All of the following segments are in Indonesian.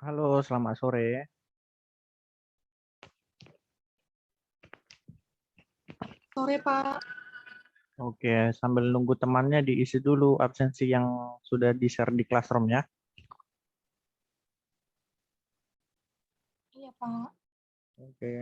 Halo, selamat sore. Sore, Pak. Oke, sambil nunggu temannya diisi dulu absensi yang sudah di-share di Classroom ya. Iya, Pak. Oke.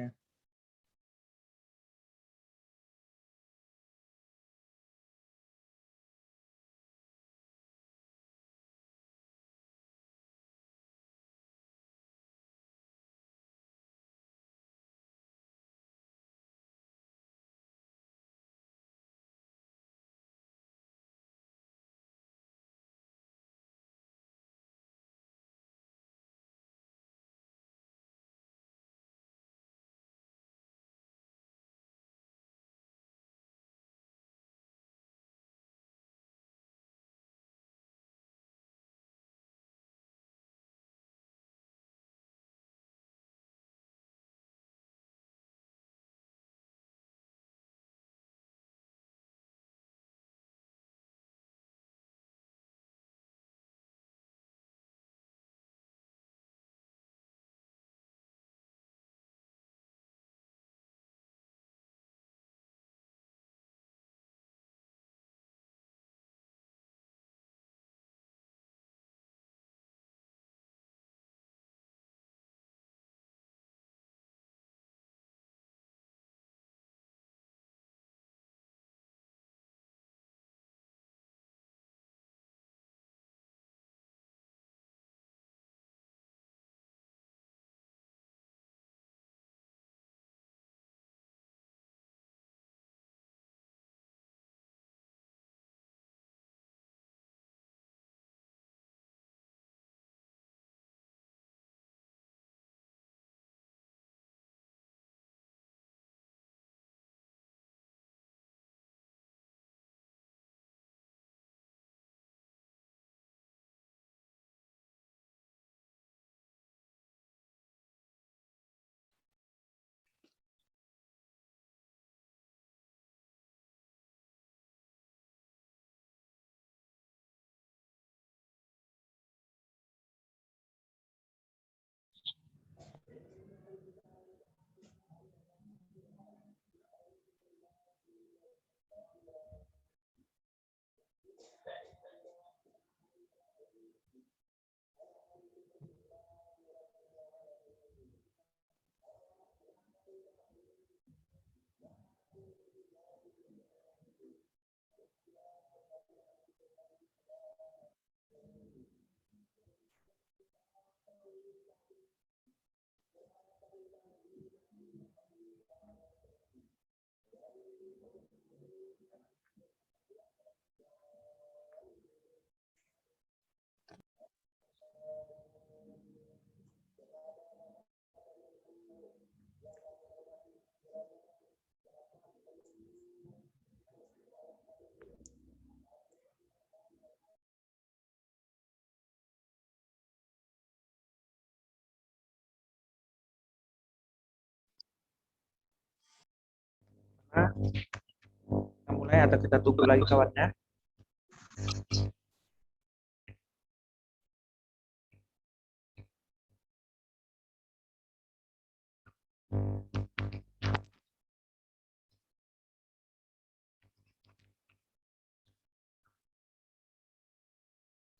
Nah, kita mulai atau kita tunggu lagi kawannya?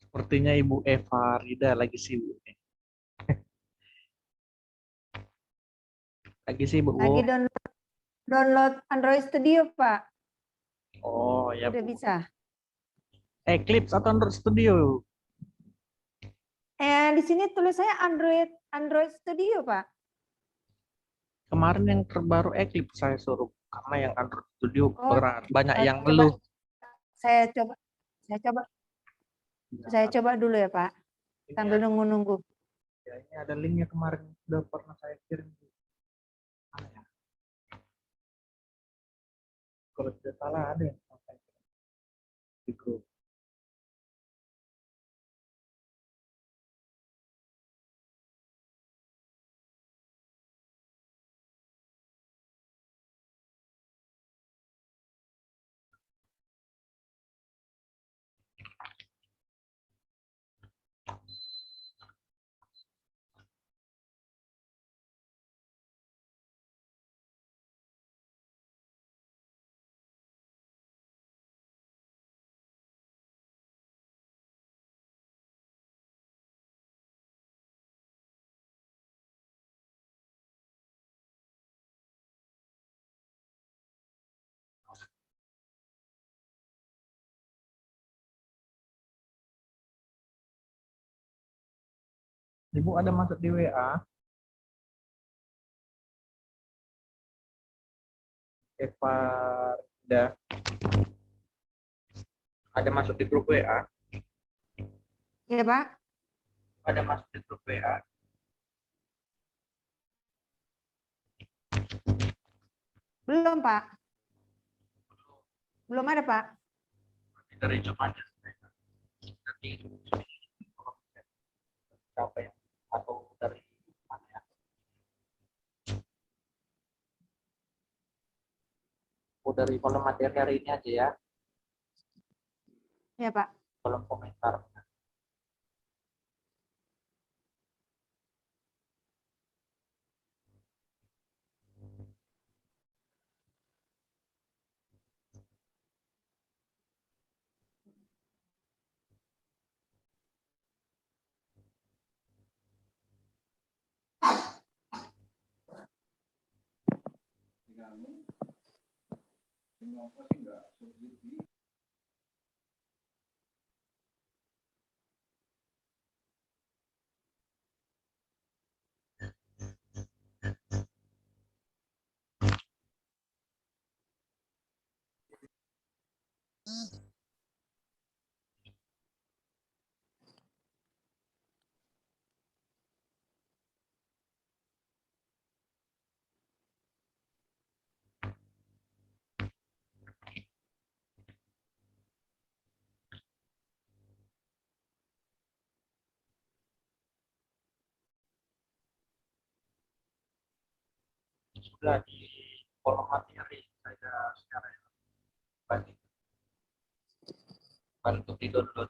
Sepertinya Ibu Eva Rida lagi sibuk nih. Lagi sibuk, Bu. Lagi download Android Studio, Pak. Oh, ya, Udah Bu. bisa. Eclipse atau Android Studio? Di sini tulis saya Android Studio, Pak. Kemarin yang terbaru Eclipse saya suruh karena yang Android Studio Oh, banyak yang coba ngeluh. saya coba saya Ya, coba dulu ya, Pak. ini Sambil ada, nunggu-nunggu. ya, ini ada linknya kemarin udah pernah saya kirim. Mana ya? Kalau tidak salah ada yang sampai di grup. Ibu ada masuk di WA. Eva, ada masuk di grup WA. Iya, Pak. Ada masuk di grup WA. Belum, Pak. Belum ada, Pak. Dari jemaahnya. Nanti siapa yang atau dari mana ya? Dari kolom materi hari ini aja ya. Iya, Pak. Kolom komentar. Sudah di kolom materi saya secara bantu di download.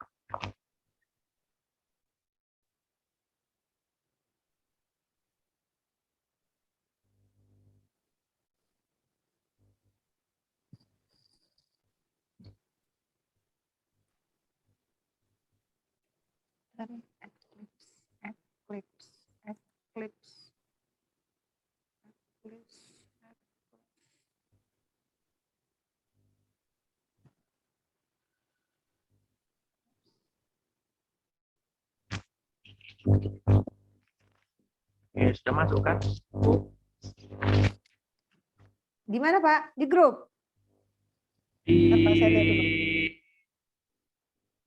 Oke, sudah masuk kan? Di mana, Pak? Di grup? Di Apa saya lihat dulu?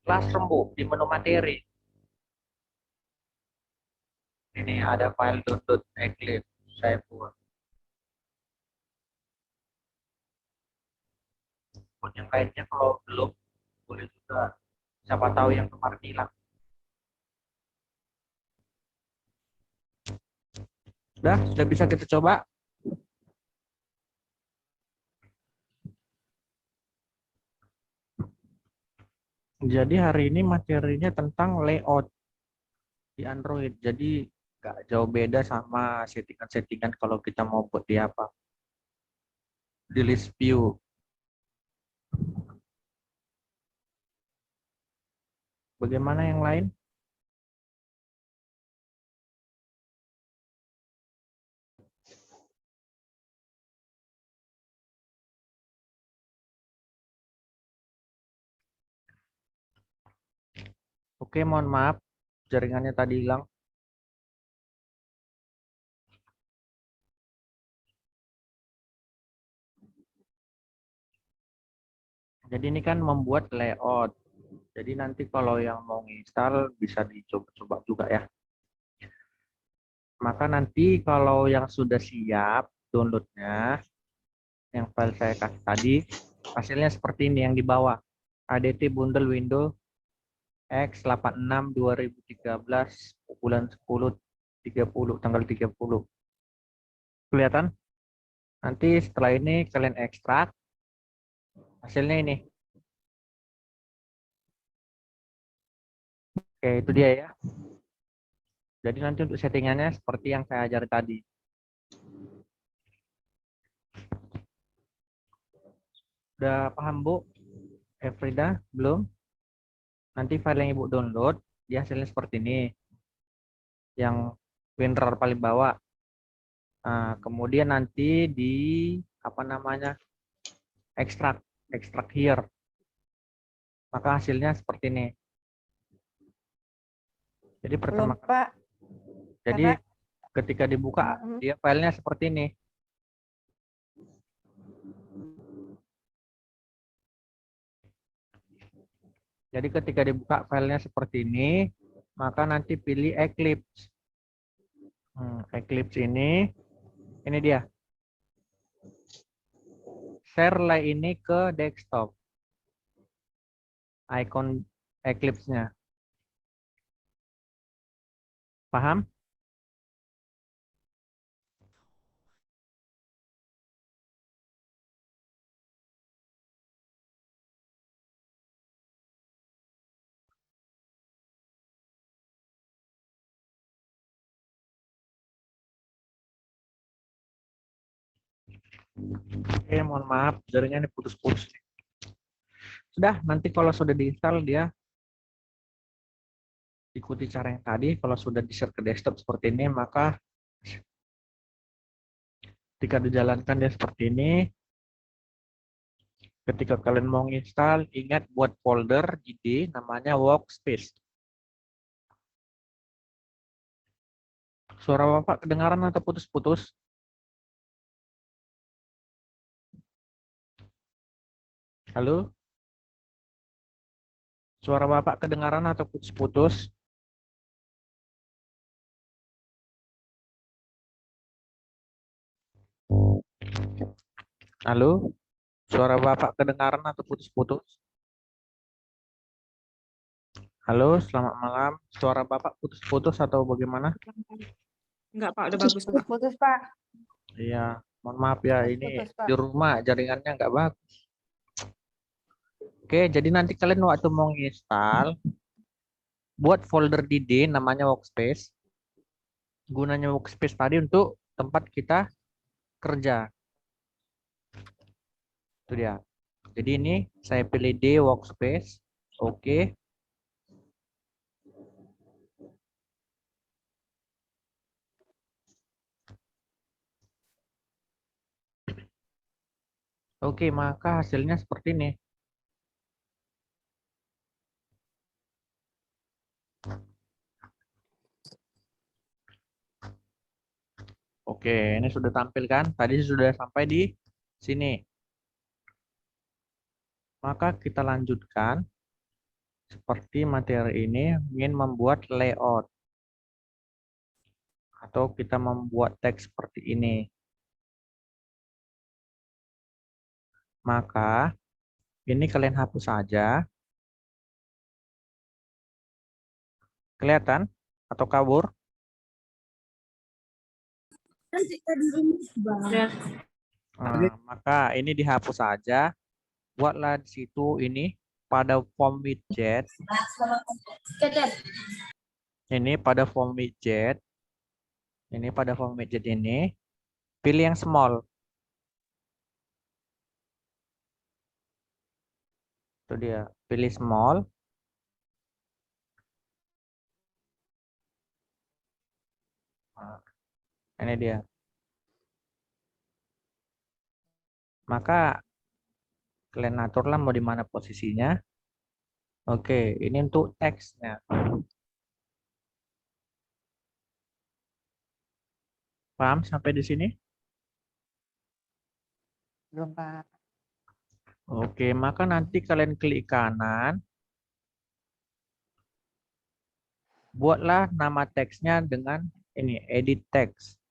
Classroom, Bu, di menu materi. Ini ada file download Eclipse. Saya buat. Buat yang lainnya kalau belum, boleh juga. Siapa tahu yang kemarin hilang. Sudah bisa kita coba. Jadi hari ini materinya tentang layout di Android. Jadi nggak jauh beda sama settingan-settingan kalau kita mau buat di apa? Di list view. Bagaimana yang lain? Oke, mohon maaf. Jaringannya tadi hilang. Jadi ini kan membuat layout. Jadi nanti kalau yang mau install bisa dicoba-coba juga ya. Maka nanti kalau yang sudah siap downloadnya, yang file saya kasih tadi, hasilnya seperti ini yang di bawah. ADT Bundle Windows X86 2013 bulan 10 30 tanggal 30. Kelihatan? Nanti setelah ini kalian ekstrak hasilnya ini. Oke, itu dia ya. Jadi nanti untuk settingannya seperti yang saya ajar tadi. Udah paham, Bu? Efrida, belum? Nanti file yang Ibu download, dia hasilnya seperti ini. Yang WinRAR paling bawah. Nah, kemudian nanti di apa namanya? Ekstrak here. Maka hasilnya seperti ini. Jadi pertama Belum, Pak. Jadi Apa? ketika dibuka, dia filenya seperti ini. Jadi ketika dibuka filenya seperti ini, maka nanti pilih Eclipse. Eclipse ini dia. Share ini ke desktop. Icon Eclipse-nya. Paham? Oke, mohon maaf, jaringannya putus-putus. Sudah, nanti kalau sudah diinstal dia ikuti cara yang tadi. Kalau sudah di-share ke desktop seperti ini, maka ketika dijalankan dia seperti ini. Ketika kalian mau install, ingat buat folder di D namanya workspace. Suara Bapak kedengaran atau putus-putus? Halo? Suara Bapak kedengaran atau putus-putus? Halo? Suara Bapak kedengaran atau putus-putus? Halo, selamat malam. Suara Bapak putus-putus atau bagaimana? Enggak, Pak. Udah bagus, Pak. Putus, Pak. Iya, mohon maaf ya, ini Putus, Pak. di rumah jaringannya nggak bagus. Oke, jadi nanti kalian waktu mau install, buat folder di D namanya workspace. Gunanya workspace tadi untuk tempat kita kerja. Itu dia. Jadi ini saya pilih D workspace. Oke. Oke, maka hasilnya seperti ini. Oke, ini sudah tampil kan? Tadi sudah sampai di sini. Maka kita lanjutkan. Seperti materi ini ingin membuat layout. Atau kita membuat teks seperti ini. Maka ini kalian hapus saja. Kelihatan? Atau kabur? Maka ini dihapus saja. Buatlah di situ ini pada form widget. Ini pada form widget. Ini pada form widget ini. Pilih yang small. Itu dia. Pilih small. Nah, ini dia. Maka kalian aturlah mau di mana posisinya. Oke, ini untuk teksnya. Paham sampai di sini? Belum, Pak. Oke, maka nanti kalian klik kanan. Buatlah nama teksnya dengan ini, edit text.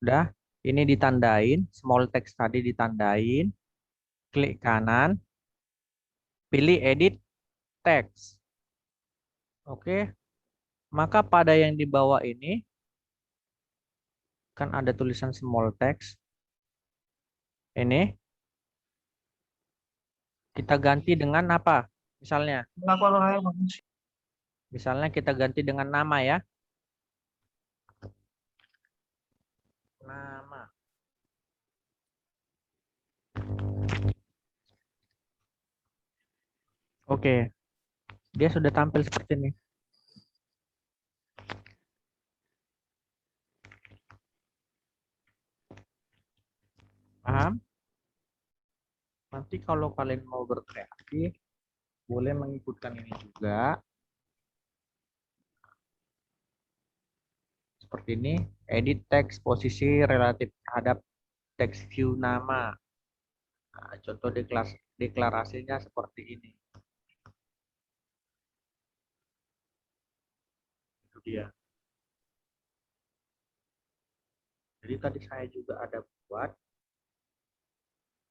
Udah, ini ditandain, small text tadi ditandain. Klik kanan, pilih edit text. Oke, maka pada yang di bawah ini, kan ada tulisan small text. Ini, kita ganti dengan apa? Misalnya kita ganti dengan nama ya. Nama. Oke, dia sudah tampil seperti ini. Paham? Nanti kalau kalian mau berkreasi, boleh mengikutkan ini juga. seperti ini. Edit teks posisi relatif terhadap teks view nama. Nah, contoh deklarasinya seperti ini. Itu dia. Jadi tadi saya juga ada buat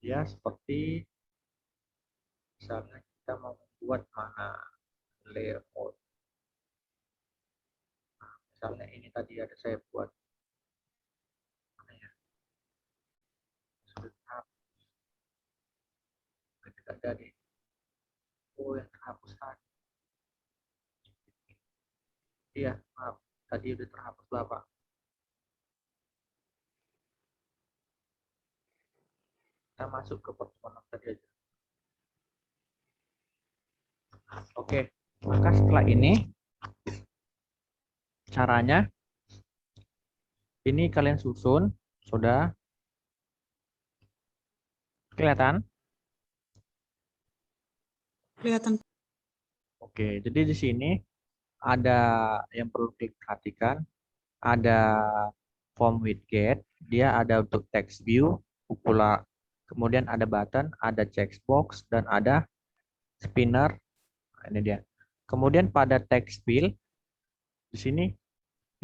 ya seperti misalnya kita mau membuat mana layout. Nah, misalnya ini tadi ada saya buat mana ya? Sudah tidak jadi. Oh, yang terhapus tadi. Iya, maaf. Tadi udah terhapus Bapak. Kita masuk ke pertemuan tadi aja. Oke, maka setelah ini caranya ini kalian susun, sudah kelihatan? Kelihatan. Oke, jadi di sini ada yang perlu diperhatikan, ada form widget, dia ada untuk text view, pula kemudian ada button, ada checkbox dan ada spinner. Nah, ini dia. Kemudian pada text field di sini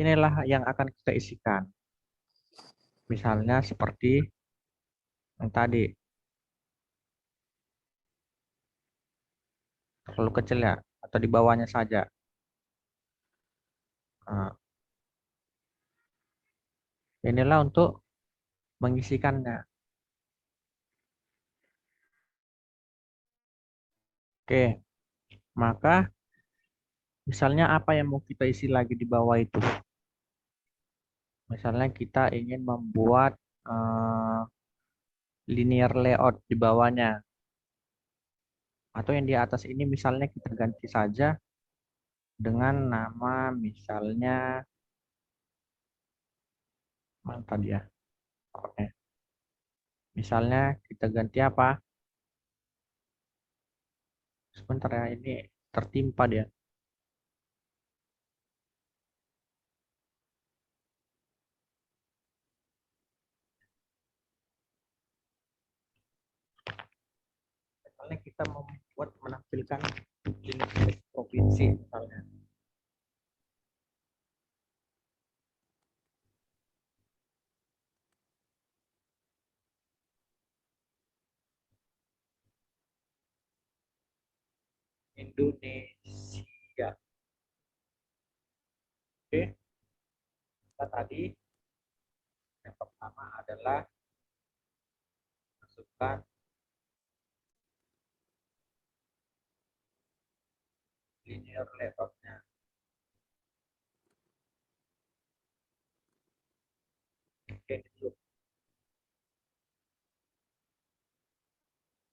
inilah yang akan kita isikan. Misalnya seperti yang tadi. Terlalu kecil ya, atau di bawahnya saja. Nah, inilah untuk mengisikannya. Oke, maka misalnya apa yang mau kita isi lagi di bawah itu. Misalnya kita ingin membuat linear layout di bawahnya. Atau yang di atas ini misalnya kita ganti saja dengan nama misalnya mana tadi ya. Oke. Misalnya kita ganti apa? Sebentar ya, ini tertimpa dia. Misalnya kita membuat menampilkan jenis provinsi misalnya. Indonesia. Oke, kita tadi yang pertama adalah masukkan linear layout-nya. Oke, dulu.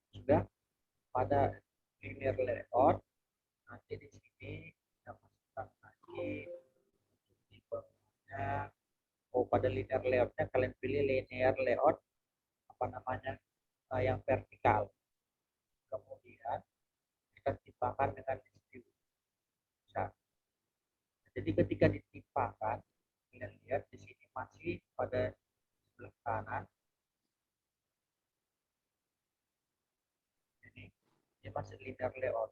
Sudah pada linear layout, nanti di sini kita masukkan lagi tipenya. Oh, pada linear layout-nya kalian pilih linear layout apa namanya yang vertikal. Kemudian kita timpakan dengan distribusi. Jadi ketika ditimpakan, kalian lihat di sini masih pada sebelah kanan. Ini masih linear layout.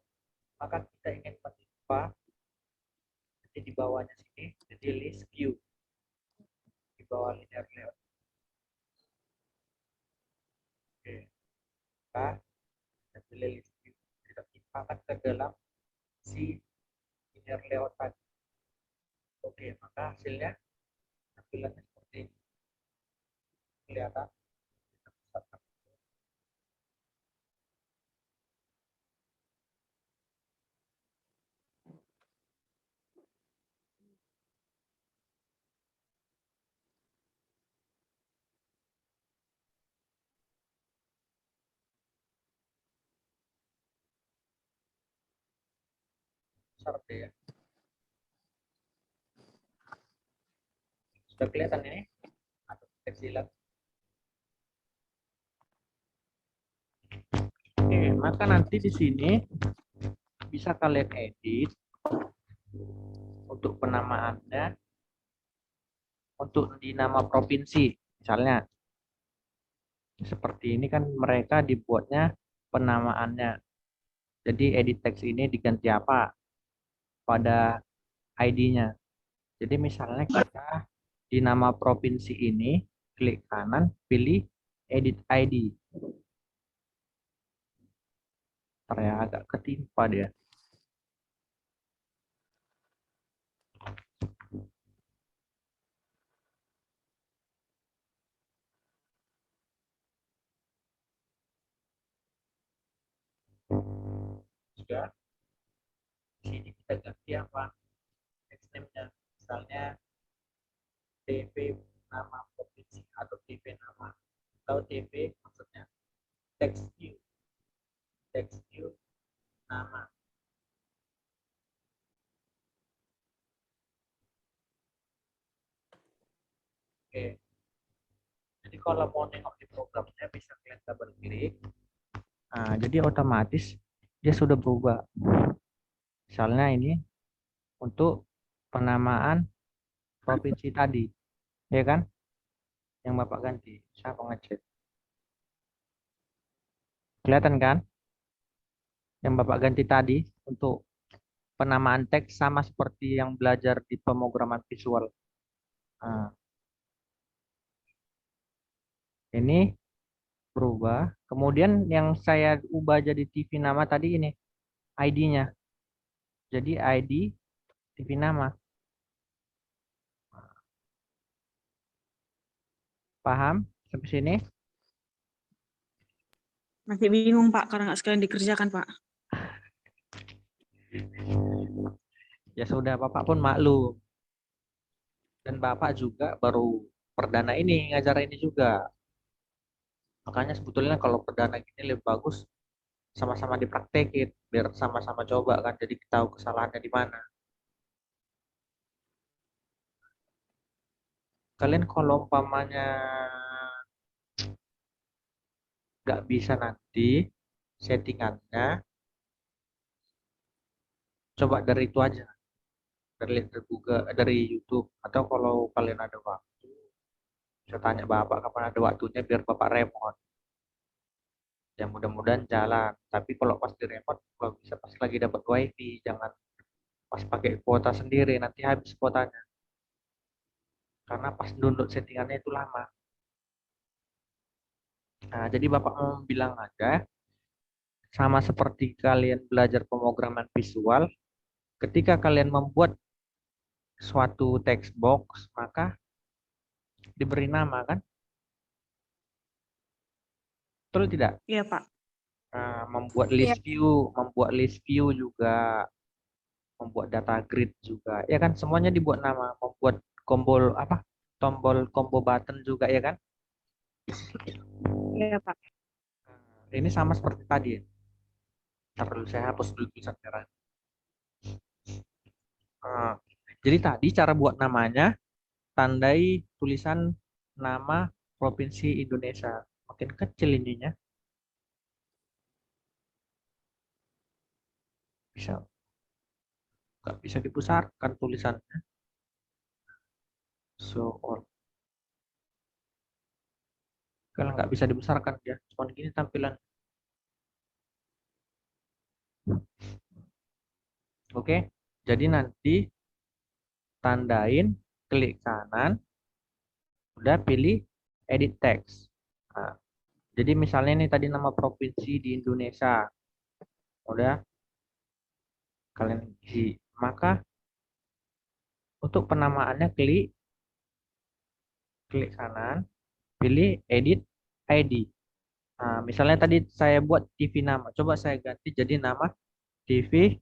Maka kita ingin menimpa jadi di bawahnya sini jadi list view di bawah linear layout. Oke, maka kita pilih list view, kita timpakan ke dalam si linear layout tadi. Oke, maka hasilnya tampilannya seperti ini. Kelihatan? Seperti ya. Sudah kelihatan ini? Atau kecilan? Oke, maka nanti di sini bisa kalian edit untuk penamaannya. untuk di nama provinsi. Misalnya seperti ini kan mereka dibuatnya penamaannya. Jadi edit text ini diganti apa pada ID-nya. Jadi misalnya kita di nama provinsi ini klik kanan, pilih edit ID. Ntar ya, agak ketimpa dia. Sudah. Di sini kita ganti apa? Text name-nya. Misalnya TP nama provinsi atau TP nama. Atau TP maksudnya text view. Text view nama. Oke. Jadi kalau mau nengok di programnya bisa kalian double klik. Nah, jadi otomatis dia sudah berubah. Misalnya ini untuk penamaan provinsi tadi, ya kan? Yang Bapak ganti. Saya ngecek. Kelihatan kan? Yang Bapak ganti tadi untuk penamaan teks sama seperti yang belajar di pemrograman visual. Nah, ini berubah. Kemudian yang saya ubah jadi TV nama tadi ini ID-nya. Jadi ID TV nama. Paham sampai sini? Masih bingung Pak, karena nggak sekalian dikerjakan Pak. Ya sudah, Bapak pun maklum. Dan Bapak juga baru perdana ini ngajar ini juga. Makanya sebetulnya kalau perdana gini lebih bagus sama-sama dipraktekin biar sama-sama coba kan, jadi kita tahu kesalahannya di mana. Kalian kalau umpamanya nggak bisa nanti settingannya, coba dari itu aja, dari Google, dari YouTube, atau kalau kalian ada waktu saya tanya Bapak kapan ada waktunya biar Bapak remote. Ya mudah-mudahan jalan. Tapi kalau pas di remote, kalau bisa pas lagi dapat wifi, jangan pas pakai kuota sendiri, nanti habis kuotanya. Karena pas download settingannya itu lama. Nah, jadi Bapak mau bilang aja, sama seperti kalian belajar pemrograman visual, ketika kalian membuat suatu text box, maka diberi nama kan? Betul tidak? Iya Pak. Nah, membuat Iya. list view juga, membuat data grid juga, ya kan? Semuanya dibuat nama, membuat tombol apa? Tombol combo button juga, ya kan? Iya Pak. Nah, ini sama seperti tadi. Ntar dulu saya hapus dulu tulisan merah. Nah, jadi tadi cara buat namanya, tandai tulisan nama Provinsi Indonesia. Makin kecil ininya. Bisa. Nggak bisa dibesarkan tulisannya. So all. Kalau nggak bisa dibesarkan ya, cuma gini tampilan. Oke, jadi nanti tandain, klik kanan, udah pilih edit text. Nah, jadi misalnya ini tadi nama provinsi di Indonesia, udah kalian isi. Maka untuk penamaannya klik kanan, pilih edit ID. Nah, misalnya tadi saya buat TV nama, coba saya ganti jadi nama TV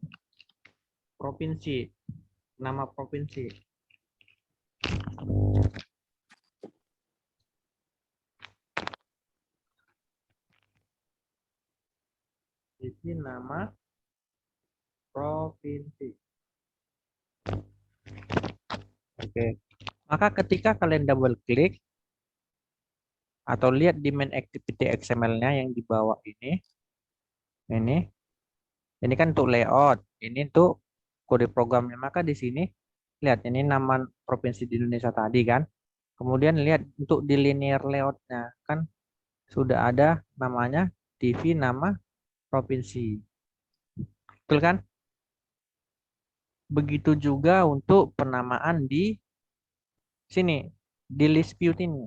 provinsi, nama provinsi. TV nama provinsi. Oke. Maka ketika kalian double klik atau lihat di main activity XML-nya yang di bawah ini kan untuk layout, ini untuk kode programnya. Maka di sini lihat ini nama provinsi di Indonesia tadi kan. Kemudian lihat untuk di linear layout-nya kan sudah ada namanya TV nama provinsi. Betul kan? Begitu juga untuk penamaan di sini, di list view ini.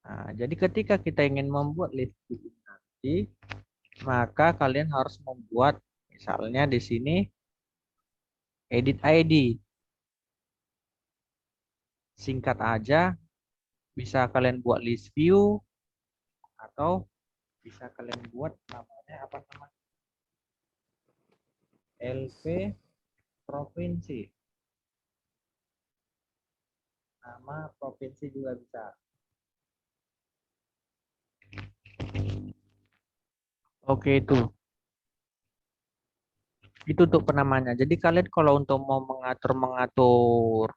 Nah, jadi ketika kita ingin membuat list view ini nanti, maka kalian harus membuat misalnya di sini edit ID. Singkat aja, bisa kalian buat list view atau bisa kalian buat namanya apa namanya? LP provinsi. Nama provinsi juga bisa. Oke, itu untuk penamanya. Jadi kalian kalau untuk mau mengatur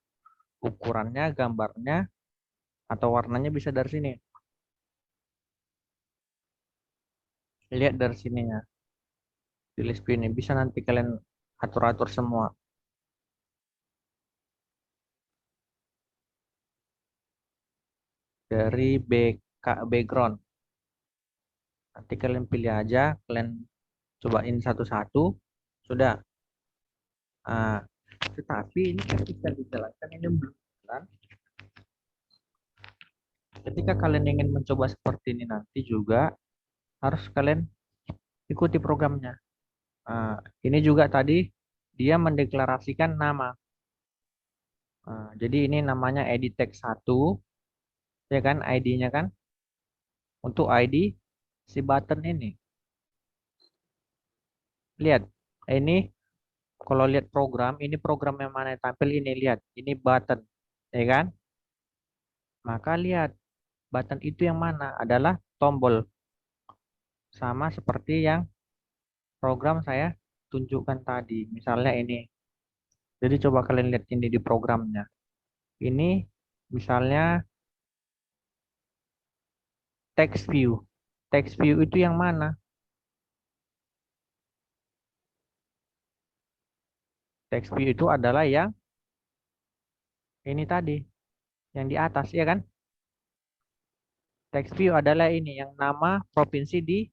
ukurannya, gambarnya, atau warnanya bisa dari sini. Lihat dari sininya. Di list view ini bisa nanti kalian atur-atur semua. Dari background. Nanti kalian pilih aja, kalian cobain satu-satu. Sudah. Nah, tetapi ini kan bisa dijelaskan ini belum jalan. Ketika kalian ingin mencoba seperti ini nanti juga harus kalian ikuti programnya. Nah, ini juga tadi dia mendeklarasikan nama. Nah, jadi ini namanya edit text 1, ya kan ID-nya kan. Untuk ID si button ini. Lihat, ini kalau lihat program, ini program yang mana yang tampil ini lihat, ini button, ya kan? Maka lihat button itu yang mana adalah tombol. Sama seperti yang program saya tunjukkan tadi. Misalnya ini. Jadi coba kalian lihat ini di programnya. Ini misalnya text view. Text view itu yang mana? Text view itu adalah yang ini tadi, yang di atas, ya kan? Text view adalah ini, yang nama provinsi di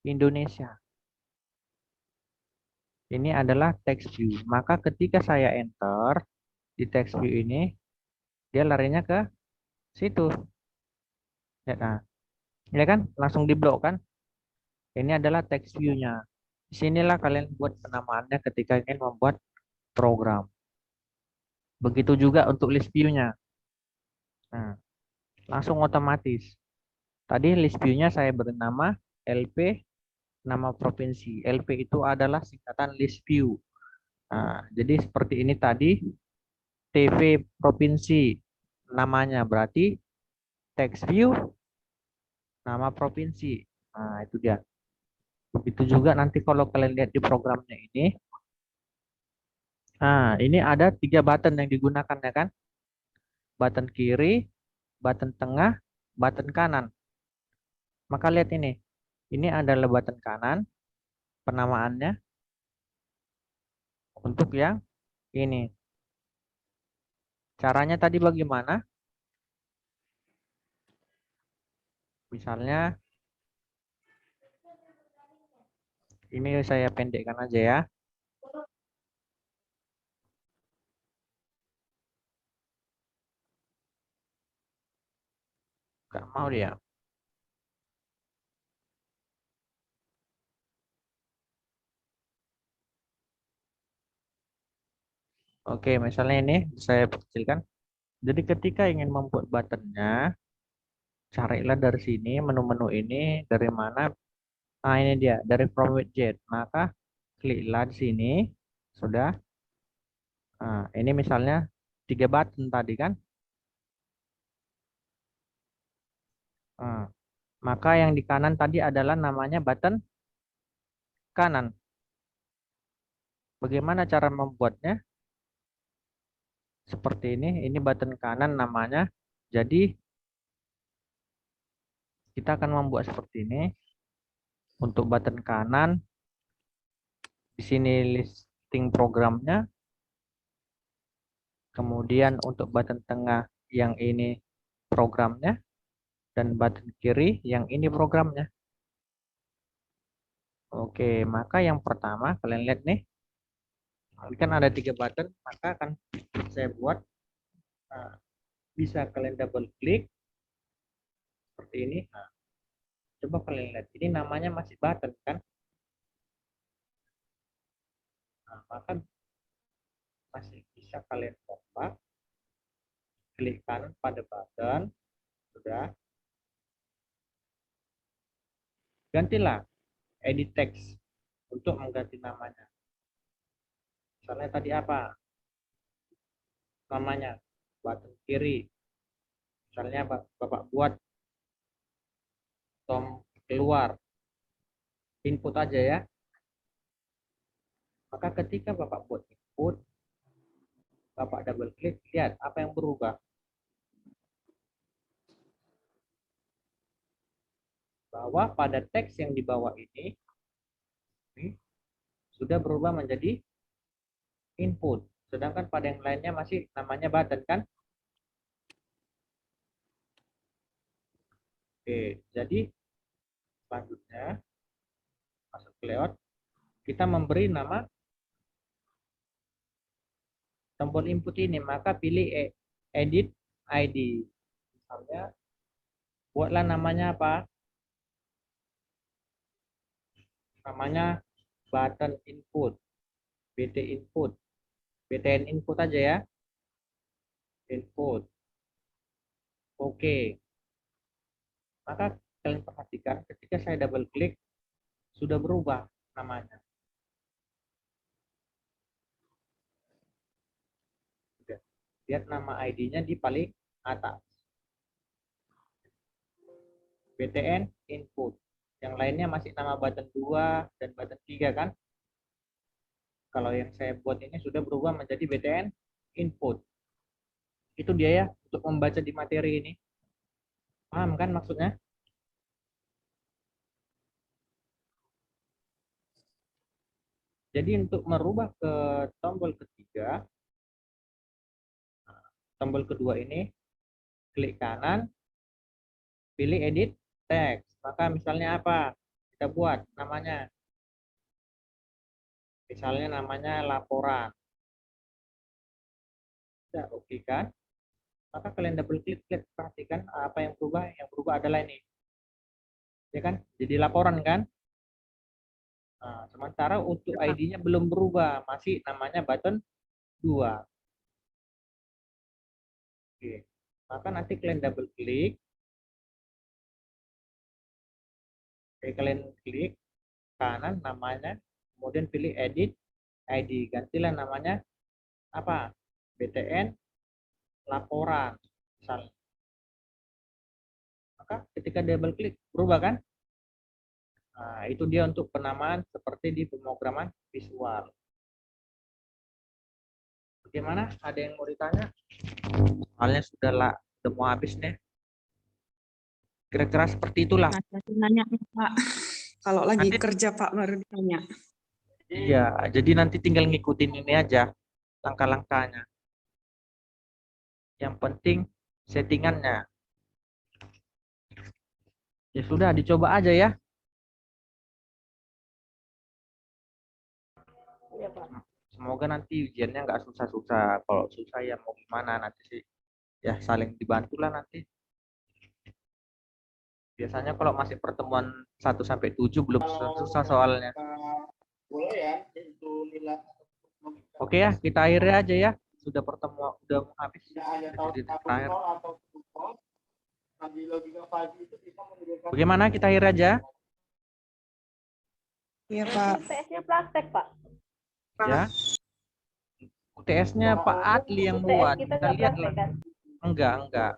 Indonesia. Ini adalah text view. Maka ketika saya enter di text view ini, dia larinya ke situ. Ya, nah, ya kan? Langsung diblok kan? Ini adalah text view-nya. Disinilah kalian buat penamaannya ketika ingin membuat program. Begitu juga untuk list view-nya. Nah, langsung otomatis. Tadi list view-nya saya beri nama LP, nama provinsi. LP itu adalah singkatan list view. Nah, jadi seperti ini tadi, TV provinsi namanya berarti text view nama provinsi. Nah, itu dia. Begitu juga nanti kalau kalian lihat di programnya ini. Nah, ini ada 3 button yang digunakan ya kan? Button kiri, button tengah, button kanan. Maka lihat ini. Ini adalah button kanan penamaannya untuk yang ini. Caranya tadi bagaimana? Misalnya ini saya pendekkan aja ya. Gak mau dia. Oke, misalnya ini saya kecilkan. Jadi ketika ingin membuat buttonnya, carilah dari sini menu-menu ini dari mana. Nah, ini dia dari from widget. Maka kliklah di sini. Sudah. Nah, ini misalnya 3 button tadi kan. Nah, maka yang di kanan tadi adalah namanya button kanan. Bagaimana cara membuatnya? Seperti ini button kanan namanya. Jadi kita akan membuat seperti ini. Untuk button kanan, di sini listing programnya. Kemudian untuk button tengah yang ini programnya, dan button kiri yang ini programnya. Oke, maka yang pertama kalian lihat nih, ini kan ada 3 button, maka akan saya buat, bisa kalian double klik seperti ini. Nah, coba kalian lihat, ini namanya masih button kan? Nah, maka masih bisa kalian kompak, klik kanan pada button, sudah. Gantilah edit text untuk mengganti namanya. Misalnya tadi apa? Namanya button kiri. Misalnya Bapak buat Tom keluar. Input aja ya. Maka ketika Bapak buat input, Bapak double klik, lihat apa yang berubah. Bahwa pada teks yang di bawah ini sudah berubah menjadi input. Sedangkan pada yang lainnya masih namanya button kan? Oke, jadi selanjutnya masuk ke layout, kita memberi nama tombol input ini, maka pilih edit ID. Misalnya buatlah namanya apa? Namanya button input, BT input, BTN input aja ya. Input. Oke. Maka kalian perhatikan ketika saya double klik sudah berubah namanya. Lihat nama ID-nya di paling atas. BTN input. Yang lainnya masih nama button 2 dan button 3 kan? Kalau yang saya buat ini sudah berubah menjadi BTN input. Itu dia ya untuk membaca di materi ini. Paham kan maksudnya? Jadi untuk merubah ke tombol ketiga, tombol kedua ini, klik kanan, pilih edit text. Maka misalnya apa? Kita buat namanya. Misalnya namanya laporan. Sudah oke kan? Maka kalian double klik, perhatikan apa yang berubah. Yang berubah adalah ini. Ya kan? Jadi laporan kan? Nah, sementara untuk ID-nya belum berubah, masih namanya button 2. Oke. Maka nanti kalian double klik. Oke, kalian klik kanan namanya, kemudian pilih edit ID. Gantilah namanya apa? BTN laporan. Misalnya. Maka ketika double klik, berubah kan? Nah, itu dia untuk penamaan seperti di pemrograman visual. Bagaimana? Ada yang mau ditanya? Soalnya sudah mau habis nih. Kira-kira seperti itulah. Nanti nanya Pak. Kalau lagi Nanti- kerja Pak baru ditanya. Iya, jadi nanti tinggal ngikutin ini aja langkah-langkahnya. Yang penting settingannya. Ya sudah, dicoba aja ya. Iya, Pak. Semoga nanti ujiannya nggak susah-susah. Kalau susah ya mau gimana nanti sih. Ya saling dibantulah nanti. Biasanya kalau masih pertemuan 1 sampai 7 belum susah soalnya. Oke ya, kita akhiri aja ya. Sudah pertemuan, udah mau habis. Jadi terakhir. Bagaimana kita akhiri aja? Iya Pak. UTS-nya praktek, Pak. Ya. UTS-nya Pak Adli yang buat. UTS kita Kita nggak lihat praktek lah. kan? Enggak.